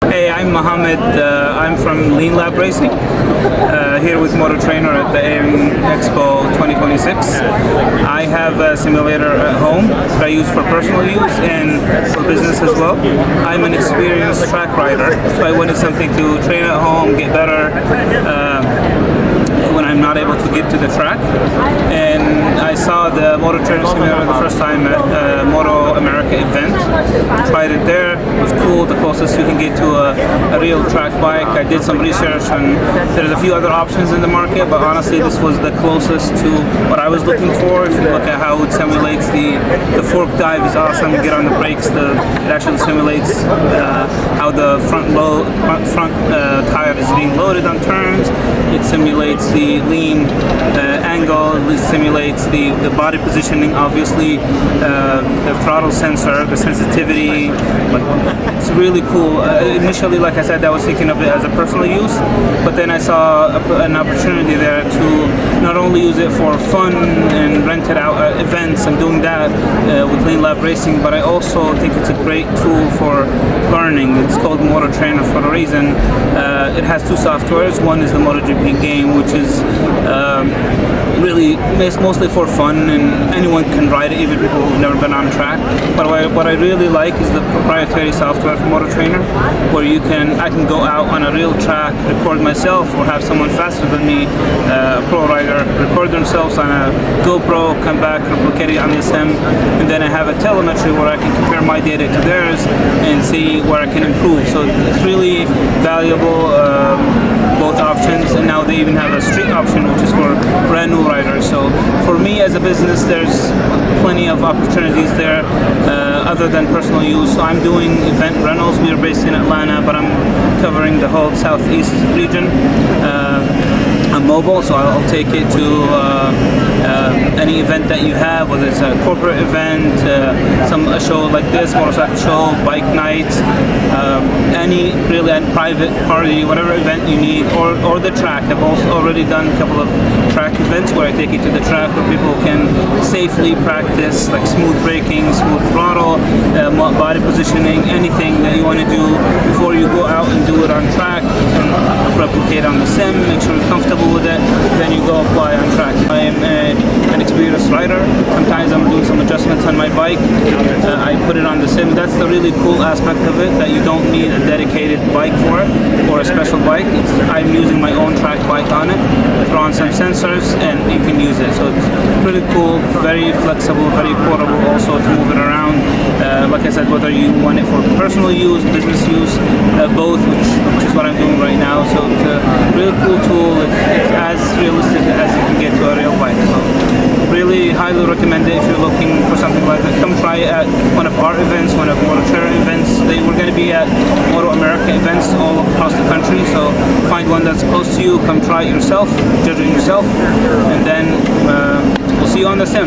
Hey, I'm Mohammed. I'm from Lean Lab Racing, here with Motor Trainer at the AM Expo 2026. I have a simulator at home that I use for personal use and for business as well. I'm an experienced track rider, so I wanted something to train at home, get better when I'm not able to get to the track. And I saw the Motor Trainer simulator the first time at Moto America event. Tried it there. It was cool. The closest you can get to a real track bike. I did some research, and there's a few other options in the market, but honestly this was the closest to what I was looking for. If you look at how it simulates the fork dive is awesome. You get on the brakes, it actually simulates how the front tire is being loaded on turns. It simulates the lean angle. It simulates the body positioning, obviously, the throttle sensor, the sensitivity. It's really cool. Initially, like I said, I was thinking of it as a personal use, but then I saw an opportunity there to not only use it for fun and rent it out at events. I'm doing that with Lean Lab Racing, but I also think it's a great tool for learning. It's called Motor Trainer for a reason. It has two softwares. One is the MotoGP game, which is really mostly for fun, and anyone can ride it, even people who've never been on track. But what I really like is the proprietary software from Motor Trainer, where I can go out on a real track, record myself, or have someone faster than me, a pro rider, record themselves on a GoPro, come back, replicate it on the sim, and then I have a telemetry where I can compare my data to theirs and see where I can improve. So it's really valuable, both options, and now they even have a street option, which is for brand new riders. So for me as a business, there's plenty of opportunities there other than personal use. So I'm doing event rentals. We are based in Atlanta, but I'm covering the whole southeast region. I'm mobile, so I'll take it to any event that you have, whether it's a corporate event, a show like this, motorcycle show, bike nights, any private party, whatever event you need, or the track. I've also already done a couple of track events where I take it to the track where people can safely practice like smooth braking, smooth throttle, body positioning, anything that you want to do before you go out and do it on track. You can replicate on the sim, make sure you're comfortable with it, then you go apply on track. I am an experienced rider. Sometimes I'm doing some adjustments on my bike. I put it on the sim. That's the really cool aspect of it, that you don't need a dedicated bike for it or a special bike. I'm using my own track bike on it, throw on some sensors, and you can use it. So it's pretty cool, very flexible, very portable also to move it around. Like I said, whether you want it for personal use, business use, both, which is what I'm doing right now. So it's a really cool tool. It's as realistic as you can get to a real bike. So really highly recommend it if you're looking for something like that. Come try it at one of our events, one of Moto Trainer events. We're going to be at Moto America events all across the country, so find one that's close to you, come try it yourself, judge it yourself, and then we'll see you on the sim.